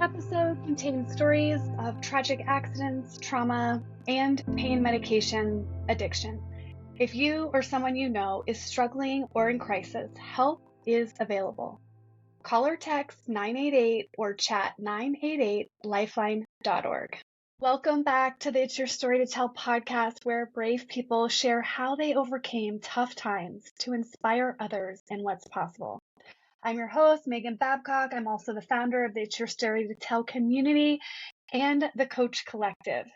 episode contains stories of tragic accidents, trauma, and pain medication addiction. If you or someone you know is struggling or in crisis, help is available. Call or text 988 or chat 988lifeline.org. Welcome back to the It's Your Story to Tell podcast, where brave people share how they overcame tough times to inspire others in what's possible. I'm your host, Megan Babcock. I'm also the founder of the It's Your Story to Tell community and the Coach Collective.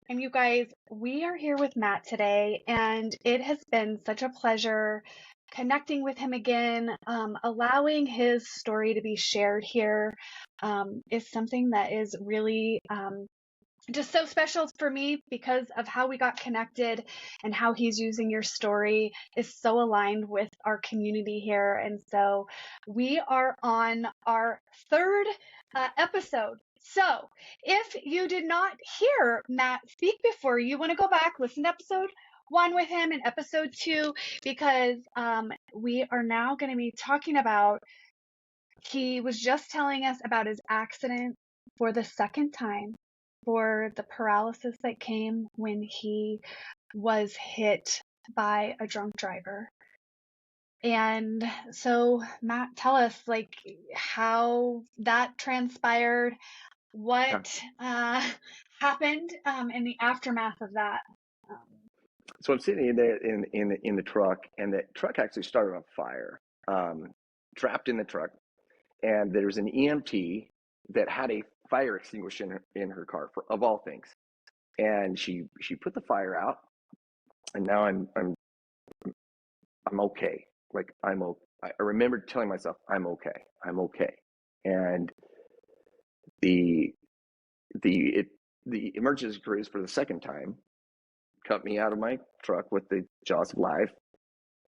And you guys, we are here with Matt today, and it has been such a pleasure connecting with him again. Allowing his story to be shared here is something that is really just so special for me because of how we got connected, and how he's using your story is so aligned with our community here. And so we are on our third episode. So if you did not hear Matt speak before, you want to go back, listen to episode 1 with him and episode 2, because we are now going to be talking about, he was just telling us about his accident for the second time, for the paralysis that came when he was hit by a drunk driver. And so, Matt, tell us how that transpired, what happened in the aftermath of that. So I'm sitting in there in the truck, and the truck actually started on fire, trapped in the truck, and there's an EMT that had a fire extinguisher in her car, of all things, and she put the fire out, and now I'm okay. Like I'm okay. I remember telling myself I'm okay, and the emergency crews for the second time cut me out of my truck with the jaws of life.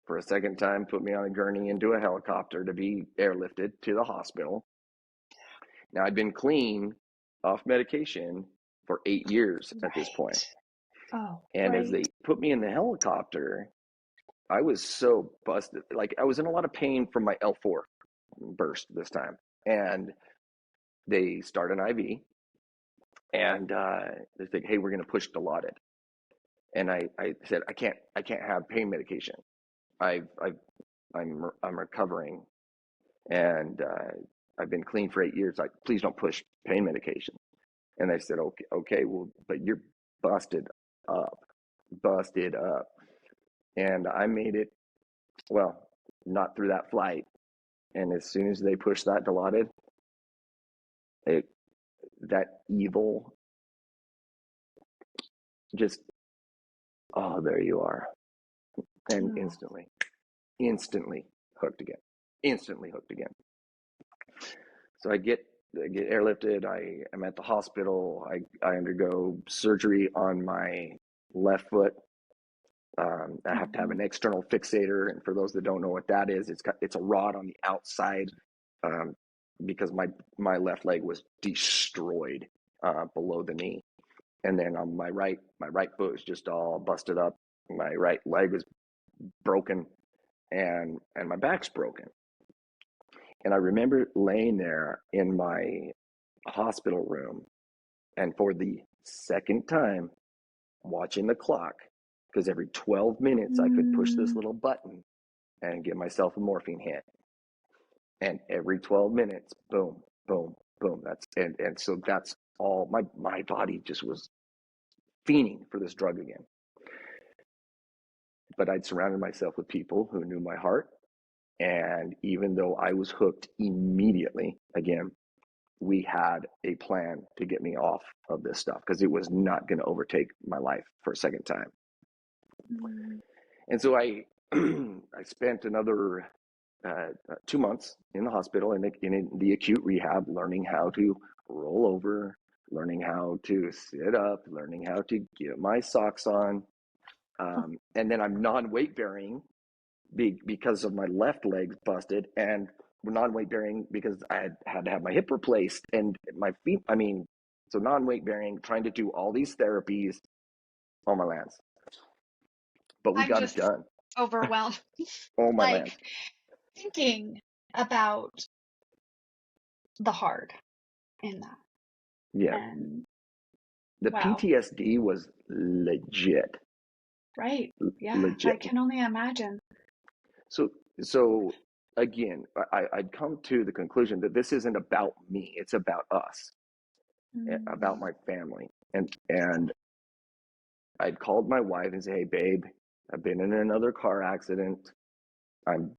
For a second time, put me on a gurney into a helicopter to be airlifted to the hospital. Now, I'd been clean off medication for 8 years at this point. And as they put me in the helicopter, I was so busted. Like, I was in a lot of pain from my L4 burst this time. And they start an IV, and they think, hey, we're going to push Dilaudid. And I said, I can't have pain medication. I'm recovering, and I've been clean for 8 years. Like, please don't push pain medication. And they said, okay, well, but you're busted up. And I made it, well, not through that flight. And as soon as they pushed that Dilaudid, that evil just, oh, there you are. And instantly hooked again. So I get airlifted. I am at the hospital. I undergo surgery on my left foot. I have to have an external fixator, and for those that don't know what that is, it's a rod on the outside, because my left leg was destroyed below the knee, and then on my right foot was just all busted up. My right leg was broken, and my back's broken. And I remember laying there in my hospital room, and for the second time watching the clock, because every 12 minutes I could push this little button and give myself a morphine hit. And every 12 minutes, boom, boom, boom. And so that's all. My body just was fiending for this drug again. But I'd surrounded myself with people who knew my heart. And even though I was hooked immediately, again, we had a plan to get me off of this stuff, because it was not going to overtake my life for a second time. And so I spent another 2 months in the hospital in the acute rehab, learning how to roll over, learning how to sit up, learning how to get my socks on. And then I'm non-weight bearing because of my left leg busted, and non-weight bearing because I had to have my hip replaced and my feet. So non-weight bearing, trying to do all these therapies. Oh my lands. But we got it done. Overwhelmed. Oh my lands. Thinking about the hard in that. Yeah. And The wow, PTSD was legit, right. Yeah, I legit. can only imagine. So, so again, I'd come to the conclusion that this isn't about me. It's about us, about Mm, my family. And I'd called my wife and say, "Hey, babe, I've been in another car accident. I'm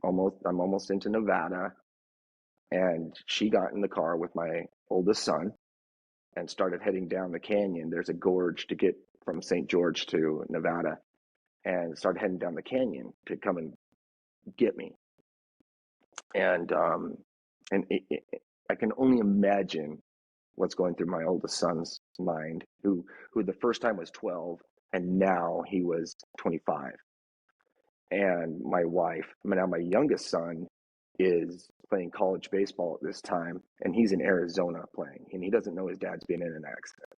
I'm almost into Nevada." And she got in the car with my oldest son and started heading down the canyon. There's a gorge to get from St. George to Nevada, and started heading down the canyon to come and get me. And I can only imagine what's going through my oldest son's mind, who the first time was 12, and now he was 25. And my wife, now my youngest son, is playing college baseball at this time, and he's in Arizona playing, and he doesn't know his dad's been in an accident.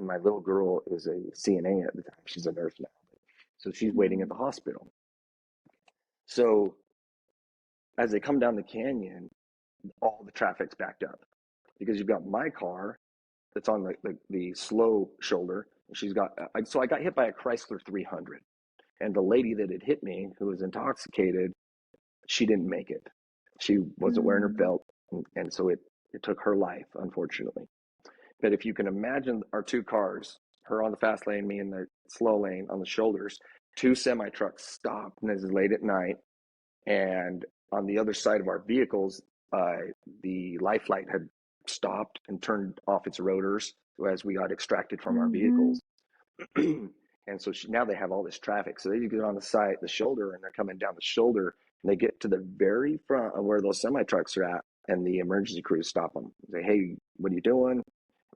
My little girl is a CNA at the time; she's a nurse now, so she's waiting at mm, the hospital. So as they come down the canyon, all the traffic's backed up because you've got my car that's on the slow shoulder. She's got so I got hit by a Chrysler 300, and the lady that had hit me, who was intoxicated, she didn't make it. She wasn't wearing her mm, belt, and so it took her life, unfortunately. But if you can imagine our two cars, her on the fast lane, me in the slow lane on the shoulders, two semi trucks stopped, and this is late at night, and on the other side of our vehicles, uh, the life light had stopped and turned off its rotors as we got extracted from our mhm, vehicles. And so now they have all this traffic. So they get on the side, the shoulder, and they're coming down the shoulder, and they get to the very front of where those semi trucks are at, and the emergency crews stop them. Say, "Hey, what are you doing?" And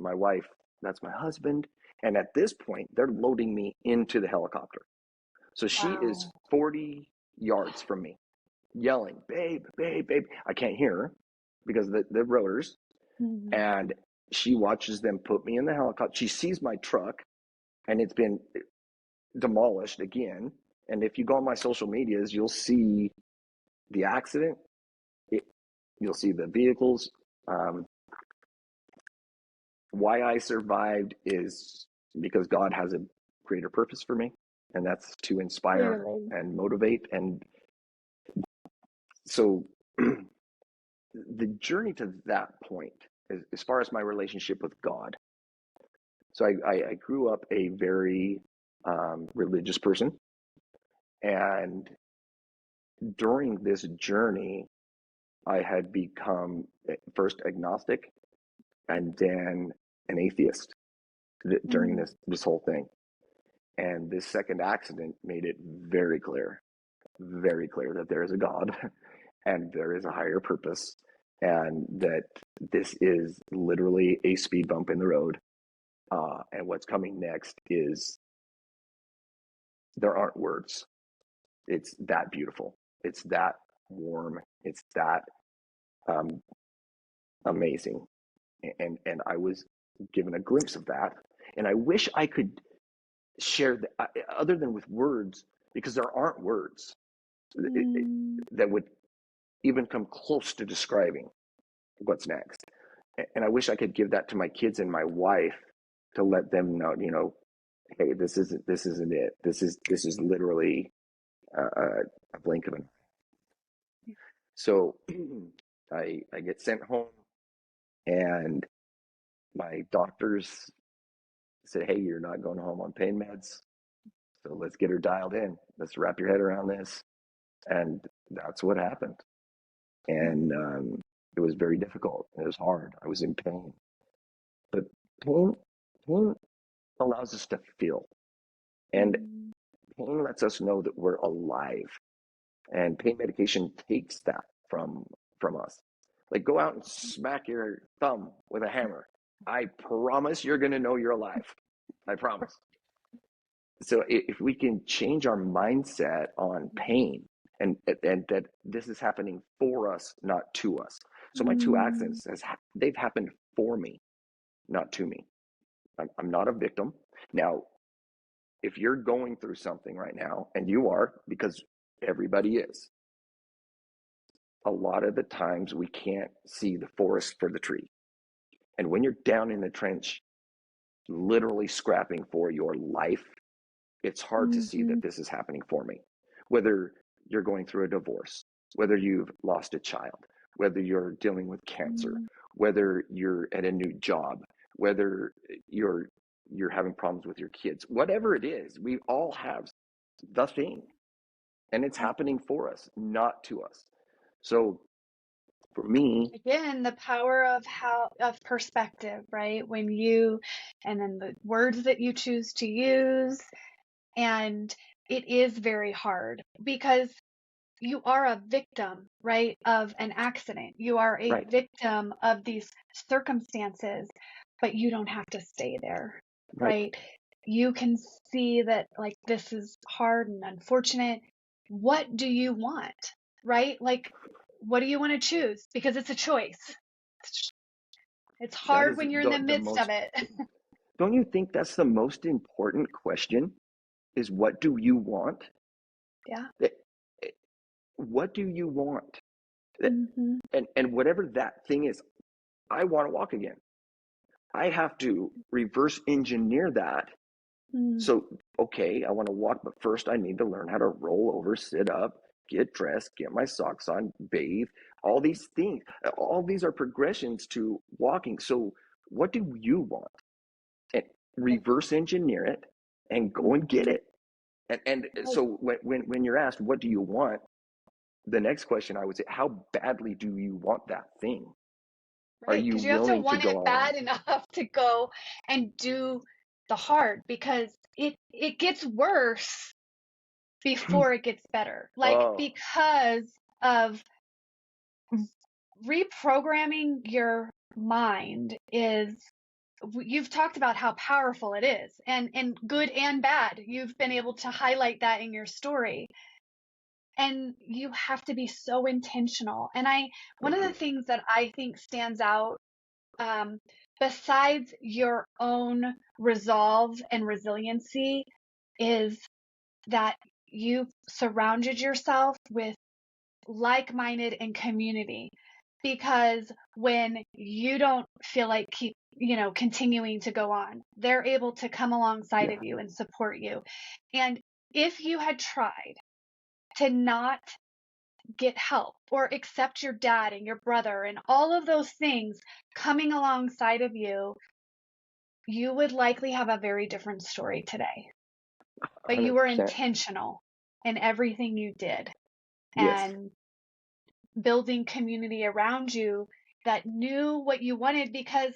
my wife, "That's my husband." And at this point, they're loading me into the helicopter. So she is wow. 40 yards from me, yelling, "Babe, babe, babe." I can't hear her because of the rotors. Mhm, And she watches them put me in the helicopter. She sees my truck, and it's been demolished again. And if you go on my social medias, you'll see the accident. It, you'll see the vehicles. Um, why I survived is because God has a greater purpose for me, and that's to inspire clearly. and motivate. And so the journey to that point, as far as my relationship with God. So I grew up a very religious person, and during this journey, I had become first agnostic and then an atheist during Mm, this whole thing. And this second accident made it very clear that there is a God and there is a higher purpose, and that this is literally a speed bump in the road. And what's coming next is there aren't words. It's that beautiful. It's that warm. It's that um, amazing. And I was given a glimpse of that. And I wish I could share that other than with words, because there aren't words mm, that would even come close to describing what's next. And I wish I could give that to my kids and my wife to let them know, hey, this isn't it. This is literally a blink of an. So I get sent home, and my doctors said, "Hey, you're not going home on pain meds. So let's get her dialed in. Let's wrap your head around this." And that's what happened. And it was very difficult. It was hard. I was in pain. But pain, pain allows us to feel. And mm, pain lets us know that we're alive. And pain medication takes that from us. Like, go out and smack your thumb with a hammer. I promise you're going to know you're alive. I promise. So if we can change our mindset on pain, and that this is happening for us, not to us. So my two mm, accidents they've happened for me, not to me. I'm not a victim. Now, if you're going through something right now, and you are, because everybody is, a lot of the times we can't see the forest for the tree. And when you're down in the trench, literally scrapping for your life, it's hard to see Mm-hmm. that this is happening for me. Whether you're going through a divorce, whether you've lost a child, whether you're dealing with cancer, whether you're at a new job, whether you're having problems with your kids, whatever it is, we all have the thing, and it's happening for us, not to us. So for me, Again, the power of perspective, right? When you, and then the words that you choose to use, and it is very hard because you are a victim, right, of an accident. You are a right, victim of these circumstances, but you don't have to stay there, right. right? You can see that, like, this is hard and unfortunate. What do you want, right? Like, what do you want to choose? Because it's a choice. It's That hard is when you're in the the midst of most, it. don't you think that's the most important question? Is what do you want? Yeah. Eh, eh, What do you want? Eh, Hmm. and whatever that thing is, I want to walk again. I have to reverse engineer that. Mm. So, okay, I want to walk, but first I need to learn how to roll over, sit up, get dressed, get my socks on, bathe, all these things. All these are progressions to walking. So, what do you want? And reverse engineer it and go and get Mm-hmm. it. And so when you're asked, what do you want? The next question I would say, how badly do you want that thing? Are Right, you because you have to willing to want go it all in? bad enough to go and do the hard because it gets worse before it gets better. Like Oh, because of reprogramming your mind is you've talked about how powerful it is and good and bad. You've been able to highlight that in your story. And you have to be so intentional. And one of the things that I think stands out, um, besides your own resolve and resiliency, is that you surrounded yourself with like-minded and community. Because when you don't feel like continuing to go on, they're able to come alongside yeah, of you and support you. And if you had tried to not get help or accept your dad and your brother and all of those things coming alongside of you, you would likely have a very different story today. But you were 100%. intentional in everything you did Yes. and building community around you that knew what you wanted. Because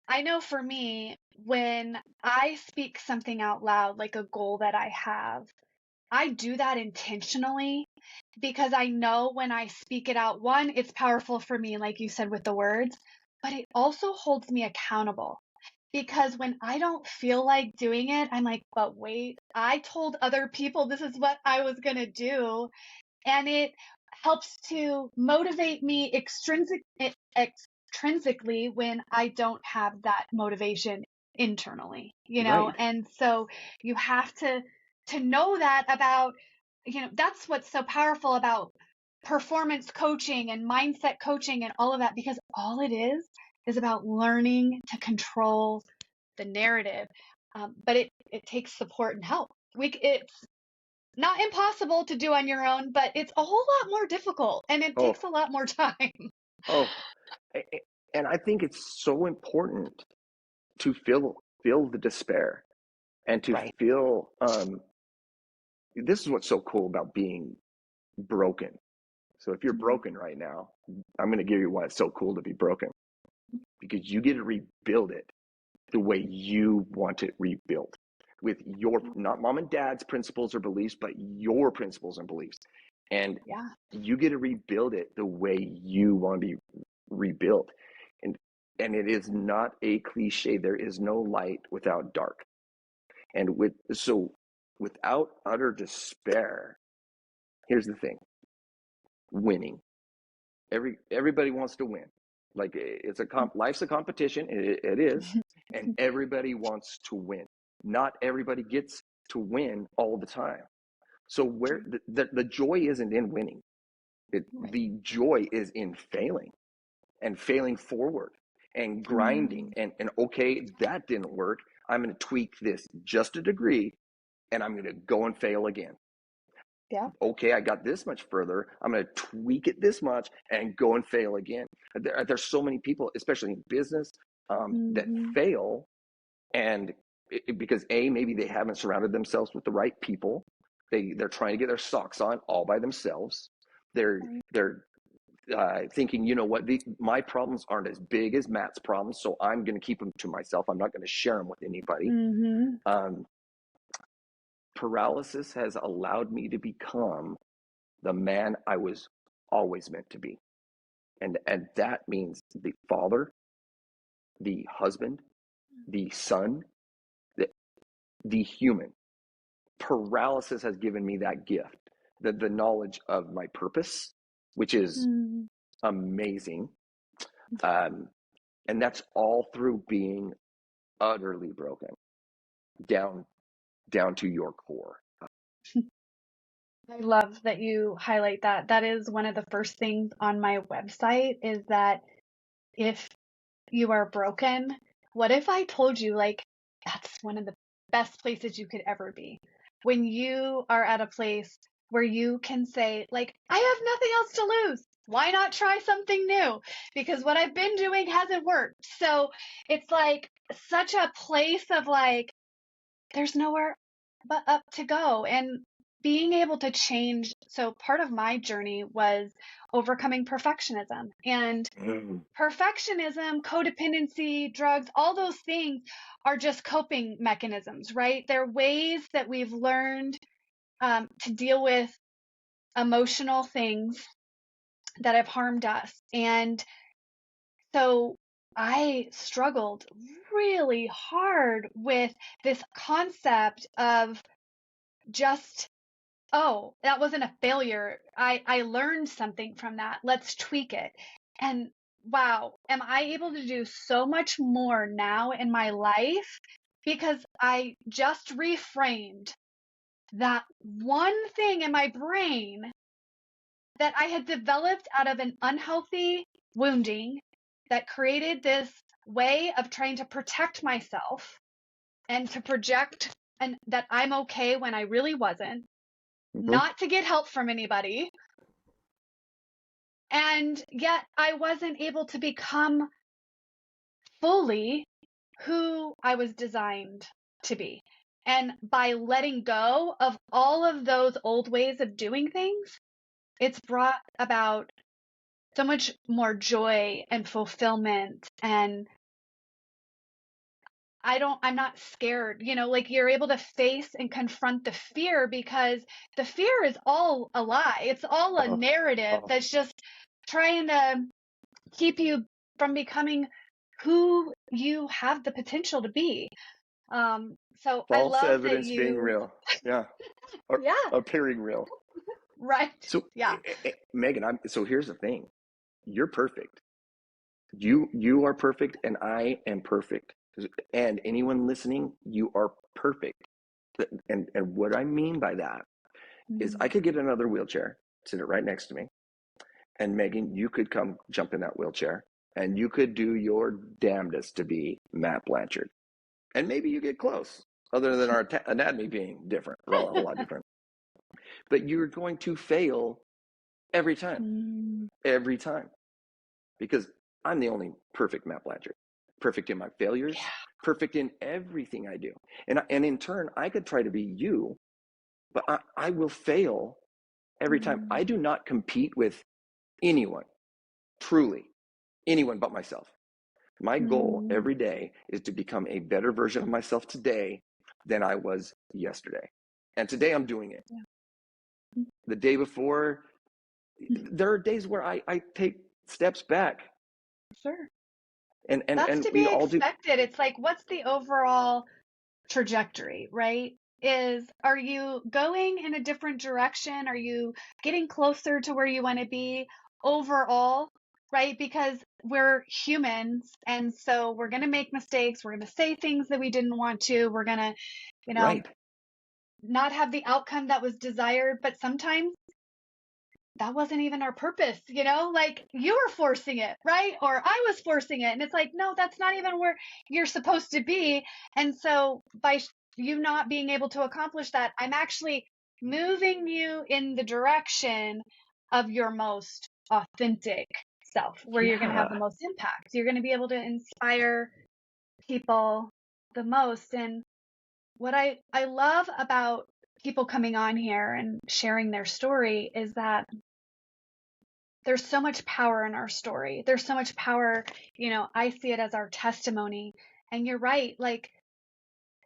I know for me, when I speak something out loud, like a goal that I have, I do that intentionally because I know when I speak it out, one, it's powerful for me, like you said with the words, but it also holds me accountable. Because when I don't feel like doing it, I'm like, but wait, I told other people this is what I was going to do. And it helps to motivate me extrinsically when I don't have that motivation internally, Right. And so you have to know that about, that's what's so powerful about performance coaching and mindset coaching and all of that, because all it is about learning to control the narrative. But it takes support and help. It's not impossible to do on your own, but it's a whole lot more difficult and it Oh, takes a lot more time. oh. And I think it's so important to feel the despair and to Right. feel this is what's so cool about being broken. So if you're Mhm. broken right now, I'm going to give you why it's so cool to be broken, because you get to rebuild it the way you want it rebuilt, with your, not mom and dad's principles or beliefs, but your principles and beliefs. And Yeah. you get to rebuild it the way you want to be rebuilt. And it is not a cliche. There is no light without dark. And without utter despair, here's the thing: winning. Everybody wants to win. Like, it's life's a competition. It is, and everybody wants to win. Not everybody gets to win all the time. So where the joy isn't in winning. Right. The joy is in failing and failing forward. and grinding and okay, that didn't work. I'm going to tweak this just a degree and I'm going to go and fail again. Yeah. Okay, I got this much further. I'm going to tweak it this much and go and fail again. There's so many people, especially in business, that fail, and because maybe they haven't surrounded themselves with the right people. They're trying to get their socks on all by themselves. They're thinking, you know what, my problems aren't as big as Matt's problems, so I'm going to keep them to myself. I'm not going to share them with anybody. Paralysis has allowed me to become the man I was always meant to be. And that means the father, the husband, the son, the human. Paralysis has given me that gift, the knowledge of my purpose, which is amazing. And that's all through being utterly broken down to your core. I love that you highlight that. That is one of the first things on my website, is that if you are broken, what if I told you, like, that's one of the best places you could ever be? When you are at a place where you can say, like, I have nothing else to lose. Why not try something new? Because what I've been doing hasn't worked. So it's like such a place of like, there's nowhere but up to go. And being able to change. So part of my journey was overcoming perfectionism, and perfectionism, codependency, drugs, all those things are just coping mechanisms, right? They're ways that we've learned to deal with emotional things that have harmed us. And so I struggled really hard with this concept of just, oh, that wasn't a failure. I learned something from that. Let's tweak it. And wow, am I able to do so much more now in my life because I just reframed that one thing in my brain that I had developed out of an unhealthy wounding that created this way of trying to protect myself and to project and that I'm okay when I really wasn't, not to get help from anybody. And yet I wasn't able to become fully who I was designed to be. And by letting go of all of those old ways of doing things, it's brought about so much more joy and fulfillment. And I'm not scared, like you're able to face and confront the fear, because the fear is all a lie. It's all a narrative that's just trying to keep you from becoming who you have the potential to be. So I False love that evidence being you, real. Yeah. Or yeah, appearing real. right. So Yeah. Megan, so here's the thing. You're perfect. You are perfect and I am perfect. And anyone listening, you are perfect. And what I mean by that is I could get another wheelchair, sit it right next to me, and Megan, you could come jump in that wheelchair and you could do your damnedest to be Matt Blanchard. And maybe you get close, other than our anatomy being different, well, a whole lot different. But you're going to fail every time, because I'm the only perfect Matt Blanchard, perfect in my failures, perfect in everything I do. And in turn, I could try to be you, but I will fail every time. I do not compete with anyone, truly, anyone but myself. My goal every day is to become a better version of myself today than I was yesterday. And today I'm doing it. The day before, there are days where I take steps back. Sure. And That's to we be all do. expected. It's like, what's the overall trajectory, right? Are you going in a different direction? Are you getting closer to where you want to be overall, right? Because we're humans, and so we're going to make mistakes. We're going to say things that we didn't want to. We're going to, Right. not have the outcome that was desired. But sometimes that wasn't even our purpose, like you were forcing it, right? Or I was forcing it. And it's like, no, that's not even where you're supposed to be. And so by you not being able to accomplish that, I'm actually moving you in the direction of your most authentic self, where you're going to have the Yeah. most impact. You're going to be able to inspire people the most. And what I love about people coming on here and sharing their story is that there's so much power in our story. There's so much power, I see it as our testimony. And you're right, like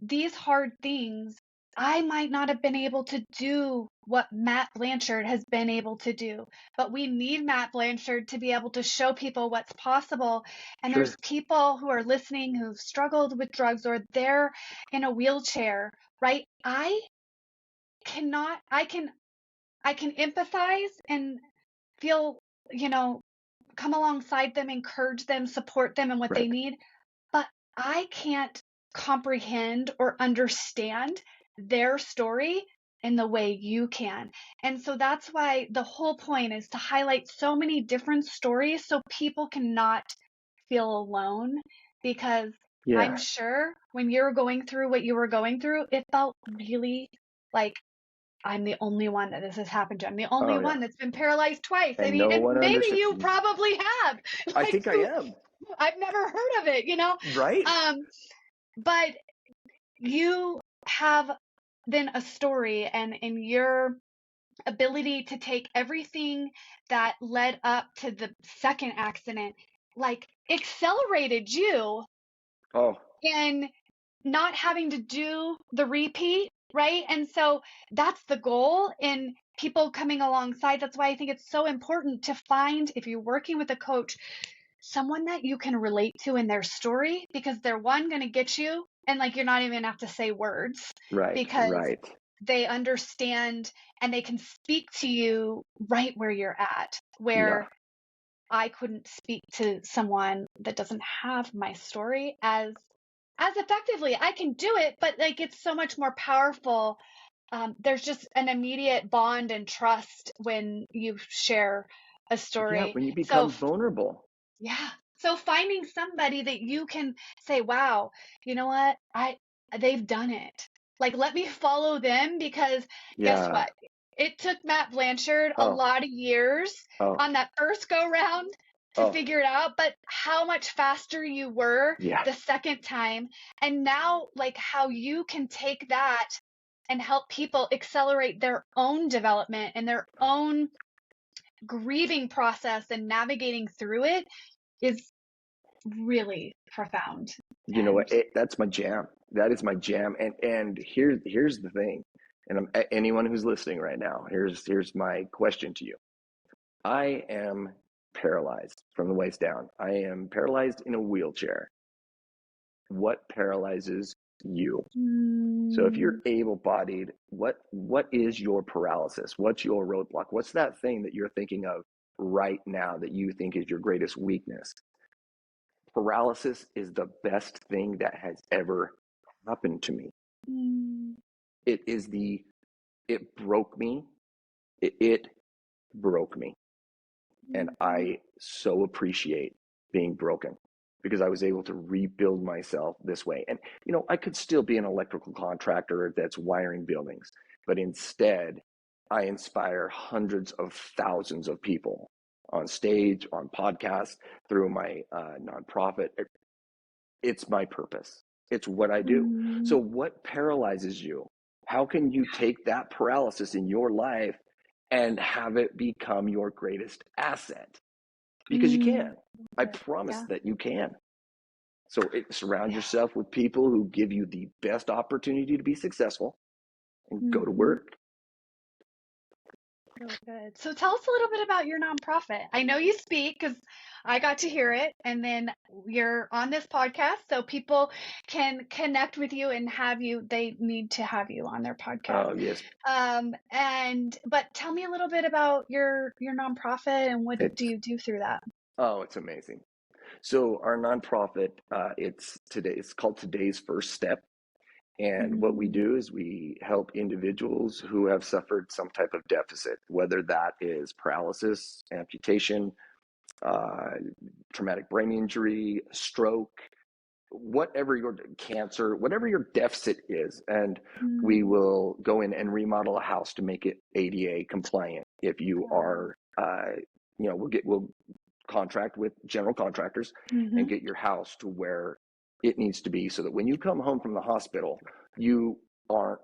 these hard things, I might not have been able to do what Matt Blanchard has been able to do, but we need Matt Blanchard to be able to show people what's possible. And there's Sure. people who are listening who've struggled with drugs or they're in a wheelchair, right? Cannot, I can empathize and feel, you know, come alongside them, encourage them, support them in what they Right. need, but I can't comprehend or understand their story in the way you can. And so that's why the whole point is to highlight so many different stories so people cannot feel alone, because I'm Yeah. sure when you were going through what you were going through, it felt really like I'm the only one that this has happened to. I'm the only Oh yeah. one that's been paralyzed twice. I And mean, no one and maybe understands. you probably have. I Like, think I am. I've never heard of it, Right. Um, but you have then a story, and in your ability to take everything that led up to the second accident, like accelerated you Oh in not having to do the repeat, right? And so that's the goal in people coming alongside. That's why I think it's so important to find, if you're working with a coach, someone that you can relate to in their story, because they're one going to get you, and like you're not even going to have to say words, right. because Right. they understand and they can speak to you right where you're at, Yeah. where I couldn't speak to someone that doesn't have my story as effectively. I can do it, but like it's so much more powerful. There's just an immediate bond and trust when you share a Yeah. story. When you So become vulnerable. yeah. So finding somebody that you can say, wow, you know what? They've done it. Like, let me follow them, because guess Yeah. what? It took Matt Blanchard a Oh. lot of years Oh. on that first go round to Oh. figure it out, but how much faster you were Yeah. the second time. And now, like, how you can take that and help people accelerate their own development and their own grieving process and navigating through it is really profound. You know And what? That's my jam. That is my jam. And here's the thing. And anyone who's listening right now, here's my question to you. I am paralyzed from the waist down. I am paralyzed in a wheelchair. What paralyzes you? So if you're mm, able-bodied, what is your paralysis? What's your roadblock? What's that thing that you're thinking of right now that you think is your greatest weakness? Paralysis is the best thing that has ever happened to me. mm, It is it broke me. It broke me. And mm, I so appreciate being broken because I was able to rebuild myself this way. And, I could still be an electrical contractor that's wiring buildings, but instead, I inspire hundreds of thousands of people on stage, on podcasts, through my nonprofit. It's my purpose. It's what I do. mm. So, what paralyzes you? How can you take that paralysis in your life and have it become your greatest asset? Because you Mm. can. I Good. promise Yeah. that you can. So, surround Yeah. yourself with people who give you the best opportunity to be successful and go to Hmm. work. Really good. So tell us a little bit about your nonprofit. I know you speak because I got to hear it, and then you're on this podcast, so people can connect with you and have you. They need to have you on their podcast. Oh, yes. But tell me a little bit about your nonprofit and what do It's, you do through that? it's amazing. So, our nonprofit, it's called Today's First Step. And what we do is we help individuals who have suffered some type of deficit, whether that is paralysis, amputation, traumatic brain injury, stroke, whatever your cancer, whatever your deficit is. And we will go in and remodel a house to make it ADA compliant. If you are, we'll contract with general contractors and get your house to where it needs to be, so that when you come home from the hospital, you aren't,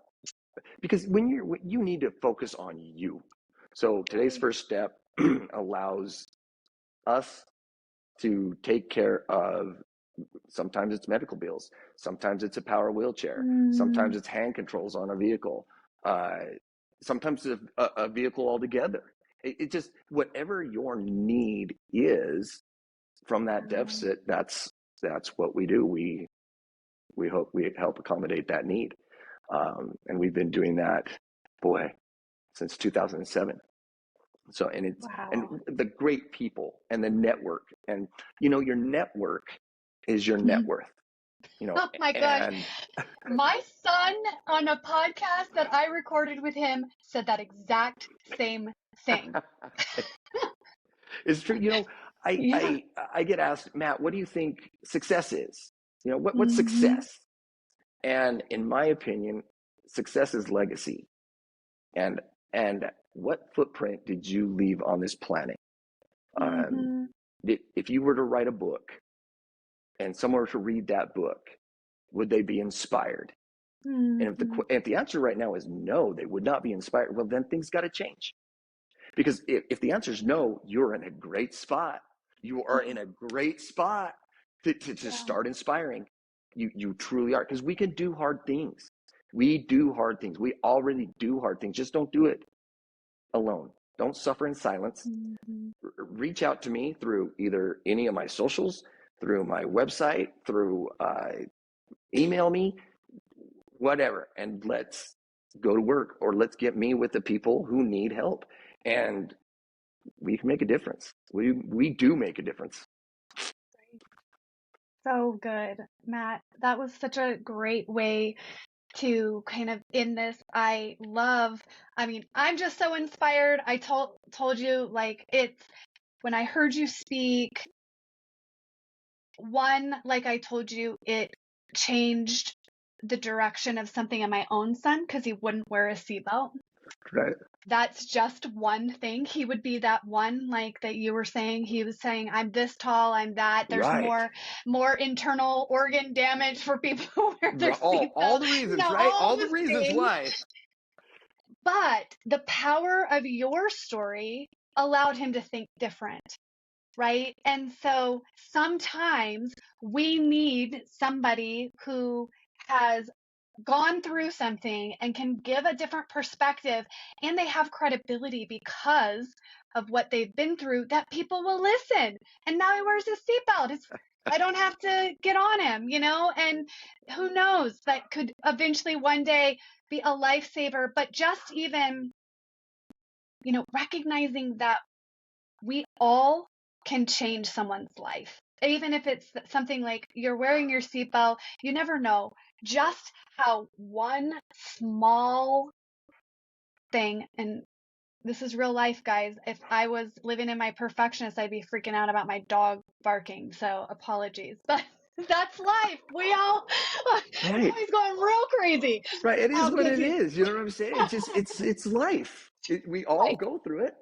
because you need to focus on you. So today's first step allows us to take care of, sometimes it's medical bills, sometimes it's a power wheelchair, sometimes it's hand controls on a vehicle, sometimes it's a vehicle altogether. It just, whatever your need is from that deficit, that's what we do. We help accommodate that need, and we've been doing that, since 2007. So, and it's and the great people and the network, and your network is your net worth. Oh my gosh. My son, on a podcast that I recorded with him, said that exact same thing. It's true. I get asked, Matt, what do you think success is? What's success? And in my opinion, success is legacy. And what footprint did you leave on this planet? If you were to write a book and someone were to read that book, would they be inspired? And if the answer right now is no, they would not be inspired, well, then things got to change. Because if the answer is no, you're in a great spot. You are in a great spot to start inspiring. You truly are, because we can do hard things. We do hard things. We already do hard things. Just don't do it alone. Don't suffer in silence. Reach out to me through either any of my socials, through my website, through email me, whatever, and let's go to work, or let's get me with the people who need help, and we can make a difference. We do make a difference. So good, Matt. That was such a great way to kind of end this. I'm just so inspired. I told you, like, it's when I heard you speak, one, like I told you, it changed the direction of something in my own son, because he wouldn't wear a seatbelt. Right. That's just one thing. He would be that one, like that you were saying. He was saying, I'm this tall, I'm that. There's Right. more internal organ damage for people who wear their seatbelt. All the reasons, right? All the reasons why. But the power of your story allowed him to think different, right? And so sometimes we need somebody who has gone through something and can give a different perspective, and they have credibility because of what they've been through, that people will listen. And now he wears his seatbelt. I don't have to get on him, and who knows, that could eventually one day be a lifesaver. But just even, recognizing that we all can change someone's life. Even if it's something like you're wearing your seatbelt, you never know just how one small thing, and this is real life, guys. If I was living in my perfectionist, I'd be freaking out about my dog barking. So apologies, but that's life. We all, Right. he's going real crazy. Right. It is what it is. You know what I'm saying? It's life. We all go through it.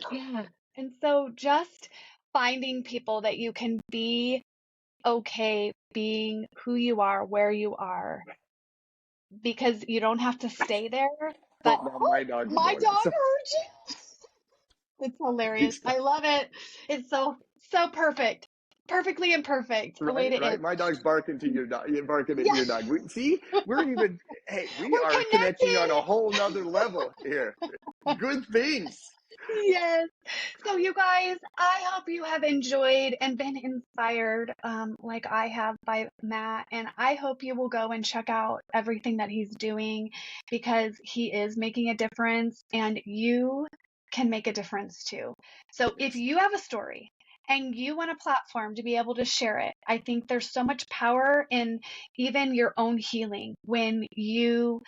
Yeah. And so just finding people that you can be okay being who you are, where you are, because you don't have to stay there. But my dog heard you. It's hilarious. I love it. It's so perfect. Perfectly imperfect. The way to Right. end. My dog's barking to your dog. You're barking at your dog. We We're are connected. connecting on a whole nother level here. Good things. Yes. So you guys, I hope you have enjoyed and been inspired, like I have, by Matt. And I hope you will go and check out everything that he's doing, because he is making a difference, and you can make a difference too. So if you have a story and you want a platform to be able to share it. I think there's so much power in even your own healing when you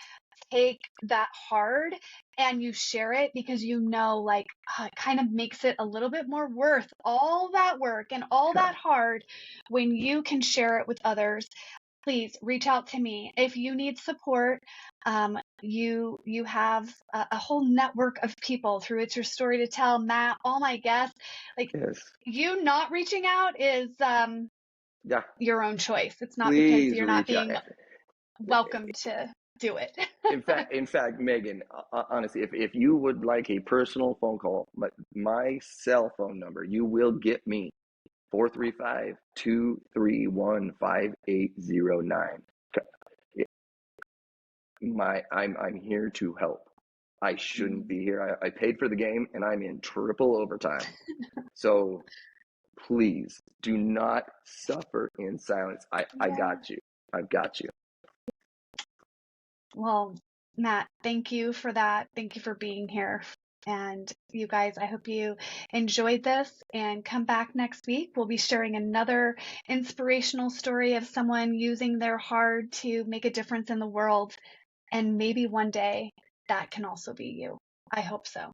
take that hard and you share it, because like it kind of makes it a little bit more worth all that work and all Yeah. that hard when you can share it with others. Please reach out to me if you need support. You have a whole network of people through It's Your Story to Tell. Matt, all my guests, like, Yes. you not reaching out is Yeah. your own choice. It's not because Please you're not reach out. being welcome to do it. In fact, Megan, honestly, if you would like a personal phone call, my cell phone number, you will get me 435-231-5809. I'm here to help. I shouldn't be here. I paid for the game and I'm in triple overtime. So please do not suffer in silence. I Yeah. got you. I've got you. Well, Matt, thank you for that. Thank you for being here. And you guys, I hope you enjoyed this and come back next week. We'll be sharing another inspirational story of someone using their heart to make a difference in the world. And maybe one day that can also be you. I hope so.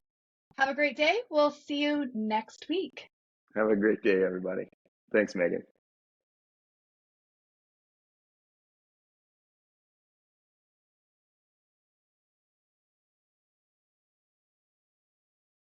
Have a great day. We'll see you next week. Have a great day, everybody. Thanks, Megan.